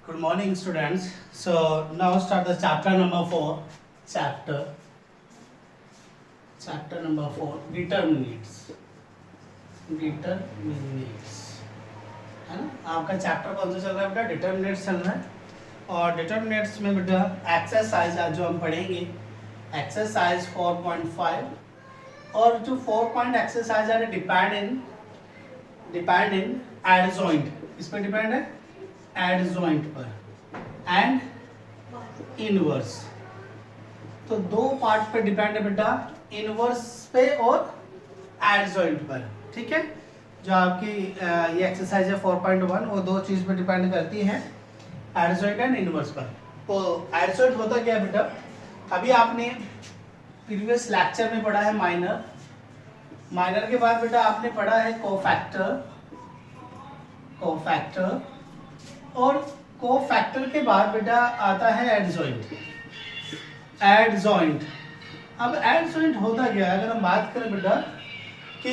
Good morning, students. So now start the chapter number 4. Chapter number 4. Determinants. Determinants. है ना? आपका chapter कौन सा चल रहा है बेटा? डिटर्मिनेट्स चल रहा है. और डिटर्मिनेट्स में बेटा एक्सरसाइज आज जो हम पढ़ेंगे एक्सरसाइज 4.5 और जो 4 पॉइंट एक्सरसाइज है डिपेंड इन एडजॉइंट. किस पे डिपेंड है? एडजॉइंट पर एंड इनवर्स. तो दो पार्ट पे डिपेंड है बेटा, इनवर्स पे और एडजॉइंट पर. ठीक है, जो आपकी ये एक्सरसाइज है 4.1 वो दो चीज पे डिपेंड करती है, एडजॉइंट एंड इनवर्स पर. तो एडजॉइंट होता क्या है बेटा? अभी आपने प्रीवियस लेक्चर में पढ़ा है माइनर. माइनर के बाद बेटा आपने पढ़ा है कोफैक्टर और कोफैक्टर के बाद बेटा आता है एडजॉइंट. अब एडजॉइंट होता क्या है? अगर हम बात करें बेटा कि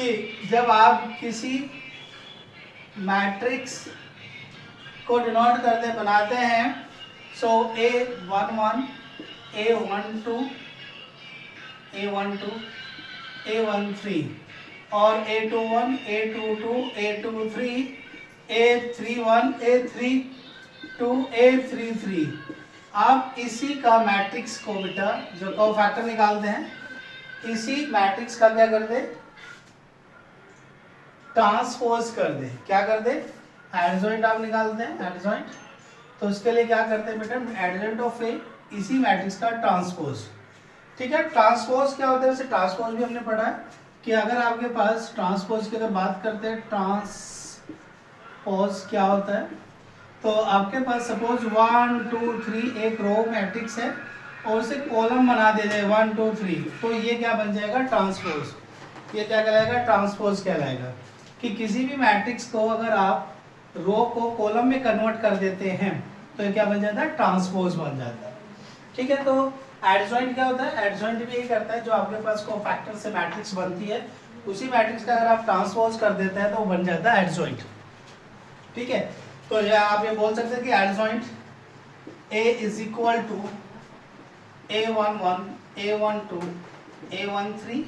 जब आप किसी मैट्रिक्स को डिनोट करते बनाते हैं, सो A11 A12 A13 और A21 A22 A23 A31 A32 A33, आप इसी का मैट्रिक्स को बेटा जो कोफैक्टर निकालते हैं, इसी मैट्रिक्स का क्या कर दे? ट्रांसपोज कर दे. क्या कर दे? एडजॉइंट आप निकालते हैं एडजॉइंट, तो उसके लिए क्या करते हैं बेटा? एडजॉइंट ऑफ ए इसी मैट्रिक्स का ट्रांसपोज. ठीक है, ट्रांसपोज क्या होता है? वैसे ट्रांसपोज भी हमने पढ़ा है कि अगर आपके पास ट्रांसपोज की अगर बात करते हैं, ट्रांसपोज क्या होता है? तो आपके पास सपोज 1 2 3 एक रो मैट्रिक्स है और उसे कॉलम बना दे जाए 1 2 3, तो ये क्या बन जाएगा? ट्रांसपोज. ये क्या कहलाएगा? ट्रांसपोज कहलाएगा. कि किसी भी मैट्रिक्स को अगर आप रो को कॉलम में कन्वर्ट कर देते हैं तो ये क्या बन जाता है? ट्रांसपोज बन जाता है. ठीक है, तो एडजॉइंट क्या होता है? एडजॉइंट भी यही करता है, जो आपके पास कोफैक्टर से मैट्रिक्स बनती है उसी मैट्रिक्स का अगर आप ट्रांसपोज कर देते हैं तो वो बन जाता है एडजॉइंट. ठीक है, तो ये आप ये बोल सकते हैं कि adjoint A is equal to A11 A12 A13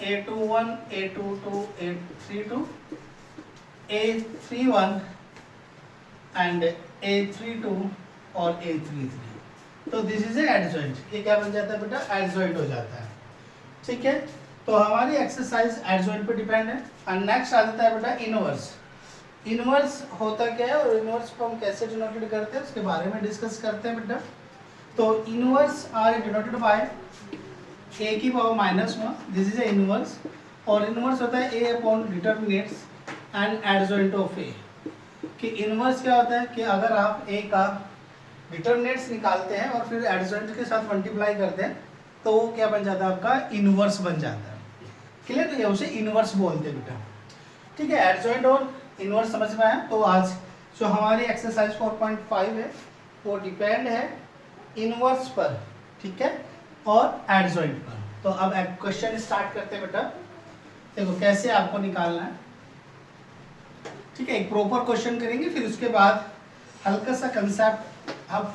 A21 A22 A32 A31 and A32 और A33. तो दिस इज ए एडजॉइंट. ये क्या बन जाता है बेटा? एडजॉइंट हो जाता है. ठीक है, तो हमारी एक्सरसाइज एडजॉइंट पे डिपेंड है. और नेक्स्ट आ जाता है बेटा इनवर्स. इनवर्स होता क्या है और इनवर्स को हम कैसे डिनोटेड करते हैं उसके बारे में डिस्कस करते हैं बेटा. तो inverse are denoted by a की power -1. This is a inverse. और इनवर्स होता है a upon determinants and adjoint of a. कि इनवर्स क्या होता है कि अगर आप a का डिटर्मिनेट्स निकालते हैं और फिर एडजॉइंट के साथ मल्टीप्लाई करते हैं तो वो क्या बन जाता है? आपका इनवर्स बन जाता है. क्लियर? तो ये उसे इनवर्स बोलते हैं बेटा. ठीक है, एडजॉइंट और इनवर्स समझ में आया. तो आज जो हमारी एक्सरसाइज 4.5 है वो डिपेंड है इनवर्स पर, ठीक है, और एडजॉइंट पर. तो अब क्वेश्चन स्टार्ट करते हैं बेटा. देखो कैसे आपको निकालना है. ठीक है, एक प्रॉपर क्वेश्चन करेंगे, फिर उसके बाद हल्का सा कंसेप्ट आप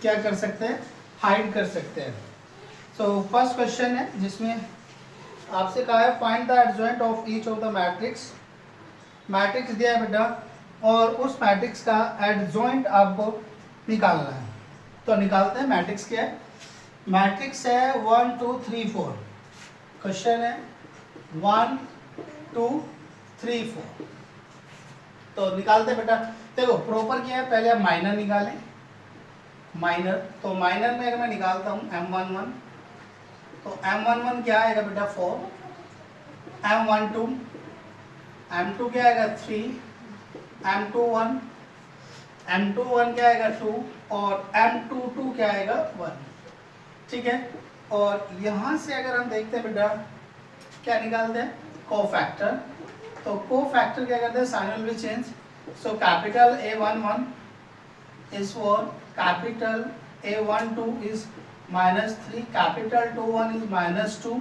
क्या कर सकते हैं? हाइड कर सकते हैं. सो फर्स्ट क्वेश्चन है जिसमें आपसे कहा है find the adjoint of each of the matrix. Matrix दिया है बेटा और उस मैट्रिक्स का एडजॉइंट आपको निकालना है. तो निकालते हैं. मैट्रिक्स क्या है? मैट्रिक्स है 1 2 3 4. क्वेश्चन है 1 2 3 4. तो निकालते हैं बेटा. देखो प्रॉपर क्या है, पहले आप माइनर निकालें. माइनर, तो माइनर में अगर मैं निकालता हूँ M11, तो M11 क्या आएगा बेटा? 4. M12 क्या आएगा? 3. M21 क्या आएगा? 2. और M22 क्या आएगा? 1. ठीक है, और यहाँ से अगर हम देखते हैं बेटा क्या निकालते हैं? कोफैक्टर. तो कोफैक्टर क्या करते हैं? Sign will be change. So capital A11 is 4, capital A12 is -3, capital 21 is -2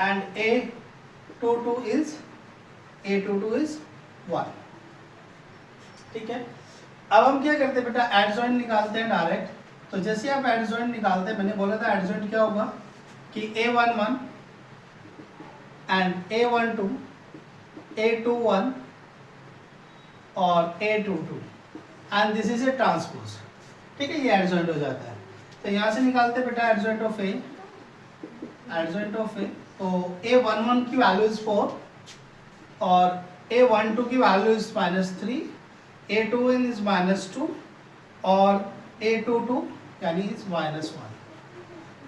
and A22 is 1. ठीक है, अब हम क्या करते हैं बेटा, एडजॉइंट निकालते हैं डायरेक्ट। तो जैसे आप एडजॉइंट निकालते हैं, मैंने बोला था एडजॉइंट क्या होगा कि A11 एंड A12, A21 और A22 and this is a transpose. ठीक है, ये एडजॉइंट हो जाता है। तो यहाँ से निकालते हैं बेटा adjoint of A, adjoint of A. तो A11 की वैल्यू इज 4 और A12 की वैल्यू इज -3, A21 इज -2 और A22 यानी इज -1।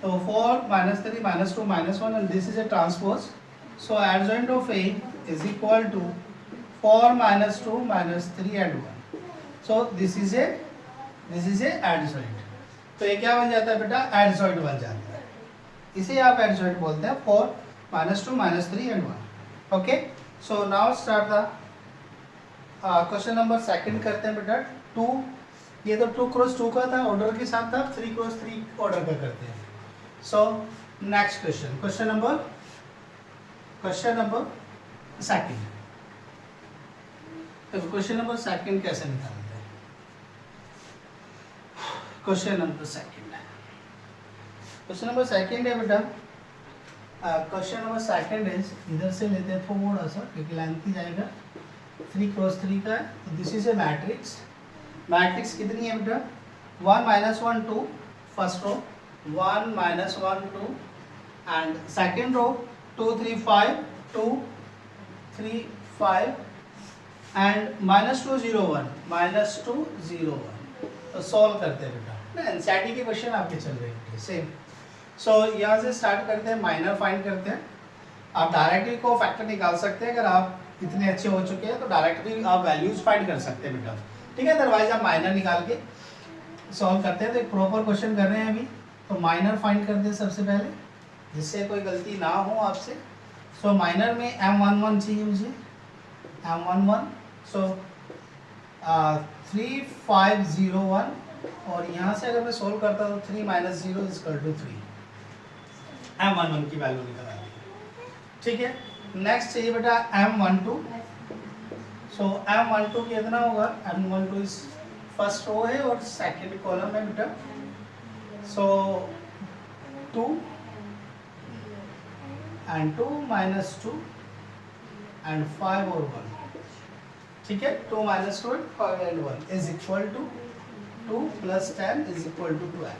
तो 4 -3 -2 -1 and this is a transpose. So adjoint of A is equal to 4 -2 -3 and 1। So this is a adjoint. तो ये क्या बन जाता है बेटा, एडजॉइंट बन जाता है। इसे आप एडजॉइंट बोलते हैं, 4 -2 -3 and 1। Okay, so now start the question number second करते हैं बेटा। 2, ये तो 2 क्रॉस 2 का था, ऑर्डर के साथ था। 3 क्रॉस 3 ऑर्डर का करते हैं। So next question, question number second. तो क्वेश्चन नंबर सेकंड कैसे निकालते हैं? क्वेश्चन नंबर सेकंड है बेटा। क्वेश्चन नंबर सेकंड इज, इधर से लेते हैं थोड़ा सा क्योंकि लेंथी जाएगा। 3 क्रॉस 3 का है। तो this is a matrix. Matrix कितनी है बेटा, 1 -1 2 first row, 1 -1 2 and second row 2 3 5 2 3 5 and -2 0 1 -2 0 1। तो सॉल्व करते हैं बेटा ना, एनसीईआरटी के क्वेश्चन आपके चल रहे हैं सेम। सो यहाँ से स्टार्ट करते हैं, माइनर फाइंड करते हैं। आप डायरेक्टली को फैक्टर निकाल सकते हैं, अगर आप इतने अच्छे हो चुके हैं तो डायरेक्टली आप वैल्यूज फाइंड कर सकते हैं बेटा। ठीक है, अदरवाइज आप माइनर निकाल के सॉल्व करते हैं। तो एक प्रॉपर क्वेश्चन कर रहे हैं अभी, तो माइनर फाइंड करते हैं सबसे पहले, जिससे कोई गलती ना हो आपसे। सो माइनर में M11 चाहिए मुझे, M11। सो 3 5 0 1 और यहाँ से अगर मैं सोल्व करता हूँ तो 3 - 0 = 3, M11 की वैल्यू निकल आती है। ठीक है, नेक्स्ट चाहिए बेटा M12। सो M12 कितना होगा, M12 इस फर्स्ट रो है और सेकंड कॉलम है बेटा। सो 2 एंड 2 -2 एंड 5 और 1। ठीक है, 2 -2 and 5 and 1 is equal to 2 + 10 is equal to 12,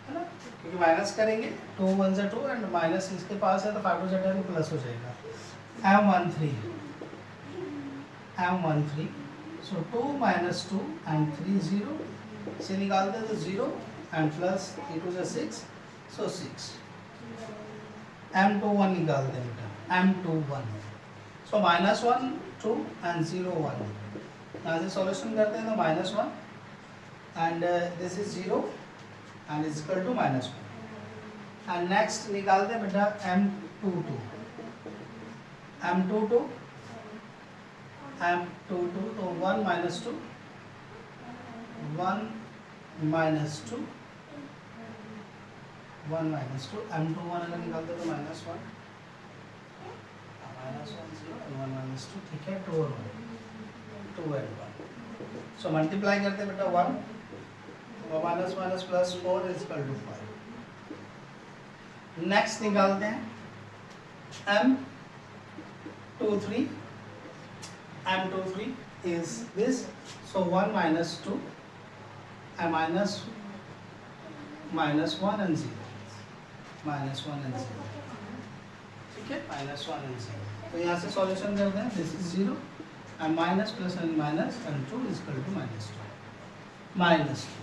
है ना, क्योंकि माइनस करेंगे 2 1 से 2 एंड माइनस इसके पास है तो 5 2 10 प्लस हो जाएगा। M13 सो 2 -2 एंड 3 0 से निकालते हैं तो 0 एंड प्लस 3 2 से 6 सो 6। M21 निकालते हैं बेटा, M21 सो -1 2 एंड 0 1। यहाँ से सॉल्यूशन करते हैं तो -1 and this is 0 and is equal to -1। And next निकालते हैं बेटा M22 तो 1 -2 1 -2 1 -2 M21 अगर निकालते तो -1 -1 0 1 -2। ठीक है, 2 और 1 2 and 1। सो मल्टीप्लाई करते हैं बेटा 1 minus minus plus 4 is equal to 5। Next निकालते हैं M23 is this, so 1 - 2 and minus 1 and 0 ठीक है, -1 and 0। तो यहाँ से सॉल्यूशन करते हैं, this is 0 and minus plus and minus and 2 is equal to -2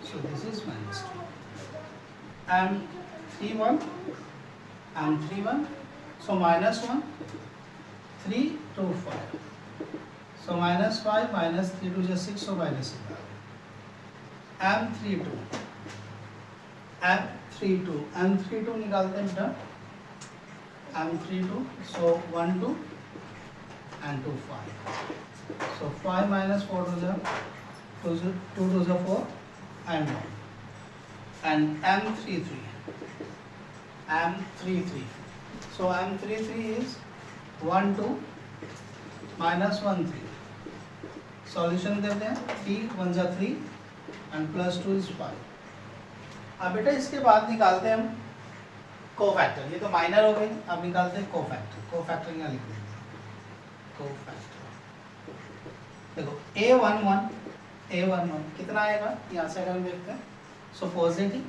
so this is -2। M31 so -1 3 2 5 so -5 -3 2 is 6 so -11। M32 निकालते हैं बेटा, M32 so 1 2 and 2 5 so 5 - 4 2 2 is 4 and 1। and M33 so M33 is 1 2 -1 3 solution करते हैं, 3 1 जा 3 and +2 is 5। अब बेटा इसके बाद निकालते हैं हम कोफैक्टर, ये तो माइनर हो गई, अब निकालते हैं कोफैक्टर। कोफैक्टर यहाँ लिख देते हैं, कोफैक्टर। देखो A11 कितना आएगा, यहाँ से अगर हम देखते हैं, सो पॉजिटिव।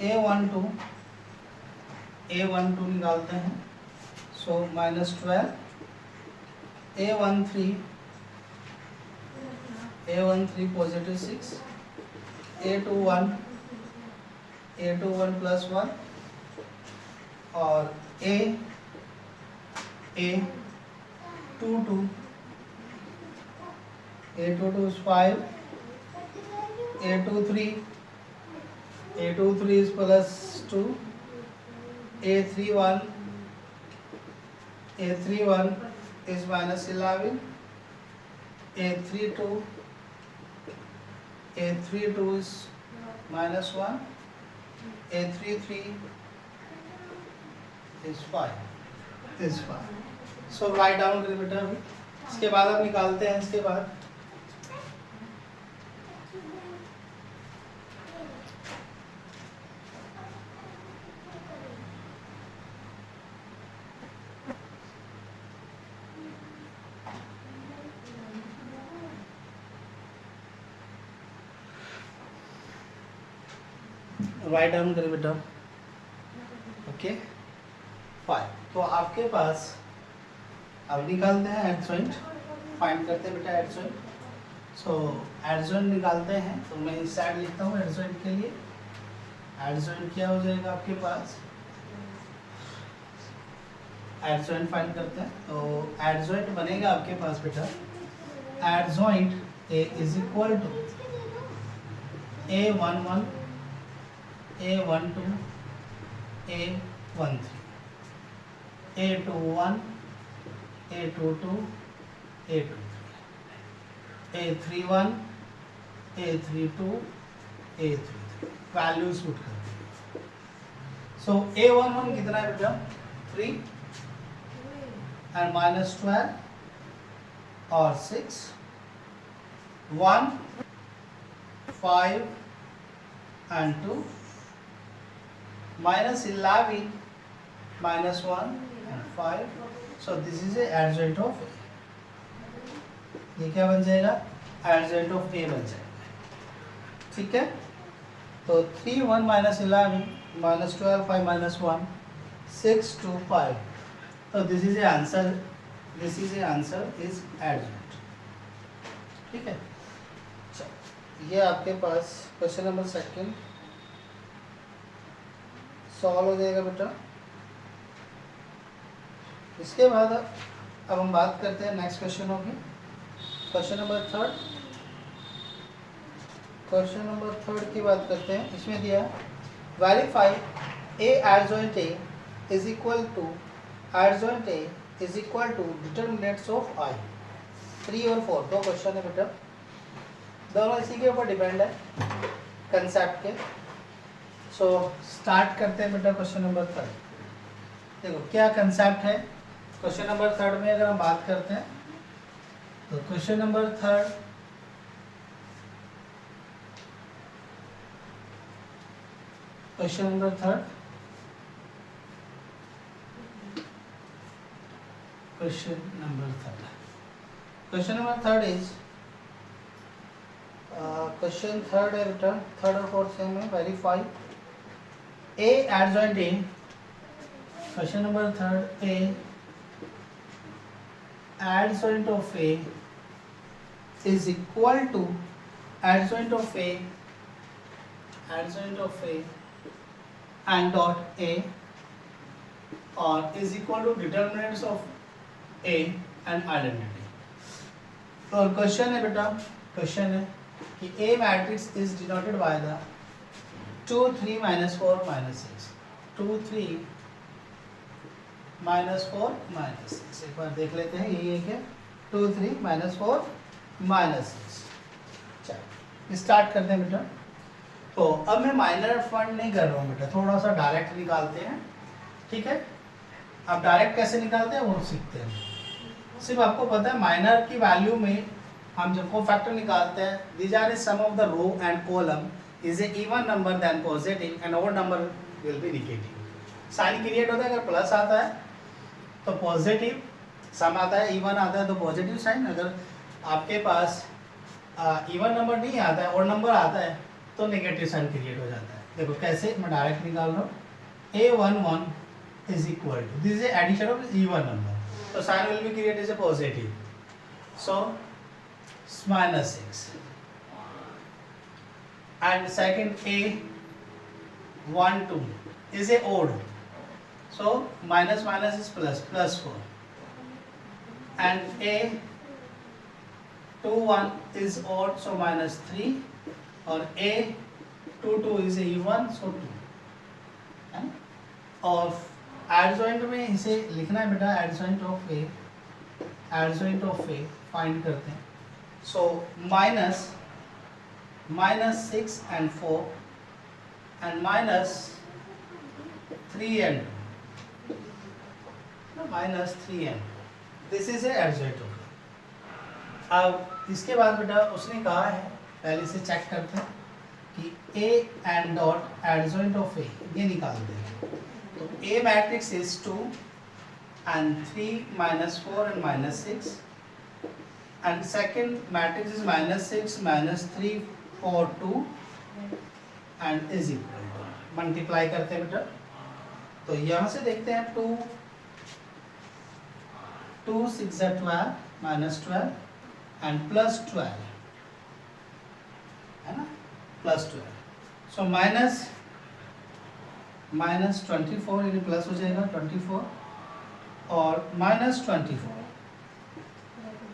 A12 निकालते हैं, सो -12। A13 positive 6। A21 +1 और A22 is 5। A23 is +2। A31 is -11। A32 is -1। A33 is 5। So write down करिए बेटा। अभी इसके बाद आप निकालते हैं, इसके बाद राइट डाउन करिए बेटा। ओके 5। तो आपके पास अब निकालते हैं एडजॉइंट, फाइंड करते हैं बेटा एडजॉइंट। सो एडजॉइंट निकालते हैं, तो मैं इस साइड लिखता हूँ एडजॉइंट के लिए। एडजॉइंट क्या हो जाएगा आपके पास, एडजॉइंट फाइंड करते हैं। तो एडजॉइंट बनेगा आपके पास बेटा, adjoint A is equal to A11 A12 A13 A21 A22 A23 A31 A32 A33 values put करते हैं। सो A11 कितना है बेटा 3 एंड -12 और 6 1 5 and 2 -11 -1 and 5। so this is a adjoint of A। ये क्या बन जाएगा, adjoint of A बन जाएगा। ठीक है, तो 3 1 -11 -12 5 -1 6 2 5। so this is a answer is adjoint। ठीक है, ये आपके पास क्वेश्चन नंबर 2 सॉल्व हो जाएगा बेटा। इसके बाद अब हम बात करते हैं नेक्स्ट क्वेश्चन होगी, क्वेश्चन नंबर 3। क्वेश्चन नंबर 3 की बात करते हैं। इसमें दिया verify A adjoint A is equal to determinants of I। 3 और 4 दो क्वेश्चन है बेटा, दोनों इसी के ऊपर डिपेंड है कंसेप्ट के। सो स्टार्ट करते हैं बेटा क्वेश्चन नंबर 3। देखो क्या कंसेप्ट है क्वेश्चन नंबर 3 में, अगर हम बात करते हैं तो question number 3 question number 3 is question 3 है बेटा, 3rd और 4th सेम है। Verify A adjoint A, question number 3 A adjoint of A is equal to adjoint of A and dot A or is equal to determinants of A and identity। तो question है बेटा, question है कि A matrix is denoted by the 2 3 -4 -6 2 3 -4 -6। एक बार देख लेते हैं, यही है 2 3 -4 -6। चलो स्टार्ट करते हैं बेटा। तो अब मैं माइनर फंड नहीं कर रहा हूँ बेटा, थोड़ा सा डायरेक्ट निकालते हैं। ठीक है, अब डायरेक्ट कैसे निकालते हैं वो सीखते हैं। सिर्फ आपको पता है माइनर की वैल्यू में हम जब को फैक्टर निकालते हैं, these are sum of the row and column is a even number then positive and odd number will be negative. Sign create होता है, अगर प्लस आता है तो पॉजिटिव, सम आता है इवन आता है तो पॉजिटिव साइन, अगर आपके पास इवन नंबर नहीं आता है और नंबर आता है तो नेगेटिव साइन क्रिएट हो जाता है। देखो कैसे, मैं डायरेक्ट निकाल रहा हूँ, A11 is equal to, this is addition of even number, तो sign will be create as a positive, so -6 and second A12 is a odd, so minus minus is plus, +4, and A21 is odd, so -3, और A22 is a even, so 2 है ना। और adjoint में इसे लिखना है बेटा, एडजॉइंट ऑफ ए फाइंड करते हैं, सो -6 and 4 and -3 and 2, -3 and 2, this is a adjoint of A. अब इसके बाद बेटा उसने कहा है, पहले से चेक करते हैं कि A and dot adjoint of A ये निकालते हैं, तो A matrix is 2 and 3 -4 and -6, and second matrix is -6 -3 4 2 and is equal to, multiply करते हैं बेटा, तो यहाँ से देखते हैं 2 6 12 -12 and +12 है ना, +12, सो -24 यानी प्लस हो जाएगा 24 और -24,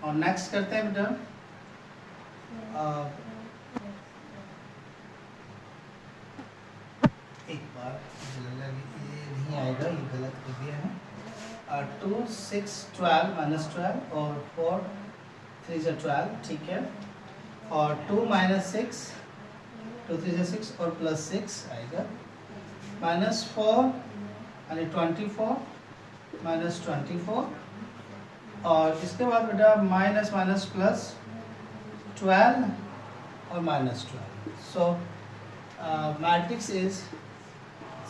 और नेक्स्ट करते हैं बेटा एक बार ये नहीं आएगा, ये गलत कर दिया है, 2 6 12 -12 और 4 3 12, ठीक है, और 2 -6 2 3 6 और +6 आएगा, -4 यानी 24 -24, और इसके बाद बेटा माइनस माइनस प्लस 12 और -12, सो मैट्रिक्स इज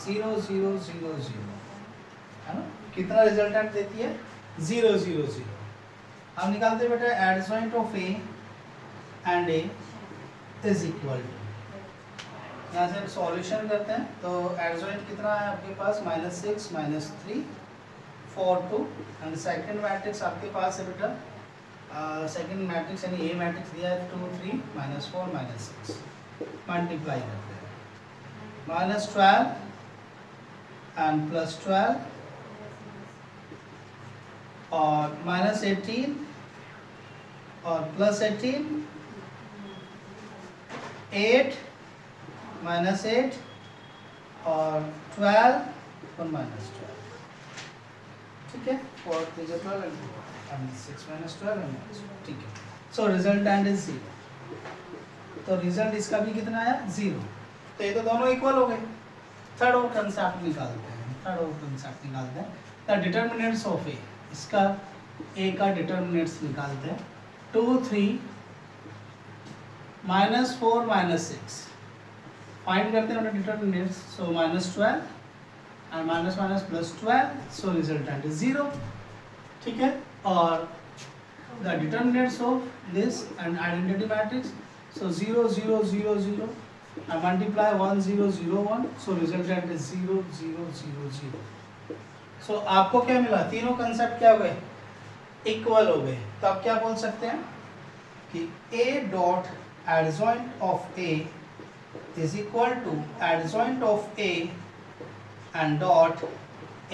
0 0 0 0 है ना। कितना रिजल्टेंट देती है, 0 0 0। हम निकालते हैं बेटा adjoint of A and A is equal to, यहाँ से हम सॉल्यूशन करते हैं, तो एडजॉइंट कितना है आपके पास, -6 -3 4 2, एंड सेकंड मैट्रिक्स आपके पास है बेटा, सेकंड मैट्रिक्स यानी ए मैट्रिक्स दिया है 2 3 -4 -6, मल्टीप्लाई करते हैं, -12 एंड +12 और -18 और +18 8 -8 और 12 और -12, ठीक है, 4 3 12 and 6 -12 and -12, ठीक है, सो रिजल्टेंट इज 0, तो रिजल्ट इसका भी कितना आया 0, तो ये तो दोनों इक्वल हो गए। थर्ड और कंसेप्ट निकालते हैं, द डिटर्मिनेंट्स ऑफ ए, इसका ए का डिटर्मिनेंट्स निकालते हैं, 2 3 -4 -6 फाइंड करते हैं determinants, so -12 and -12, so resultant is 0, ठीक है, और the determinants of this and identity matrix, so 0 0 0 0 and multiply 1 0 0 1, so resultant is 0 0 0 0। so आपको क्या मिला, तीनों कंसेप्ट क्या हो गए, इक्वल हो गए, तो आप क्या बोल सकते हैं कि a dot adjoint of a is equal to adjoint of a and dot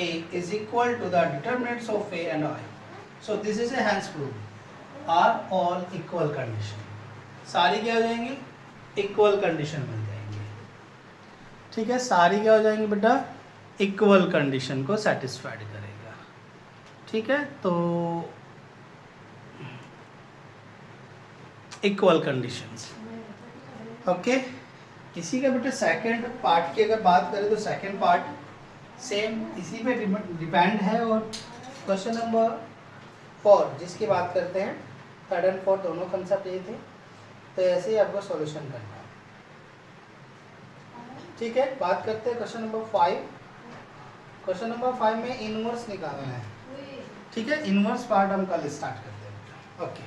a is equal to the determinants of a and I, so this is a hence proof, are all equal condition, सारी क्या हो जाएंगी, equal condition बन जाएंगी, ठीक है, सारी क्या हो जाएंगी बेटा, इक्वल कंडीशन को सेटिस्फाइड करेगा, ठीक है, तो इक्वल कंडीशंस, ओके। इसी का बेटा सेकंड पार्ट की अगर बात करें तो सेकंड पार्ट सेम इसी पे डिपेंड है, और क्वेश्चन नंबर फोर जिसकी बात करते हैं, थर्ड एंड फोर्थ दोनों कंसेप्ट ये थे। तो ऐसे ही आपको सॉल्यूशन करना है। ठीक है, बात करते हैं क्वेश्चन नंबर 5। क्वेश्चन नंबर 5 में इनवर्स निकालना है। ठीक है, इनवर्स पार्ट हम कल स्टार्ट करते हैं। ओके।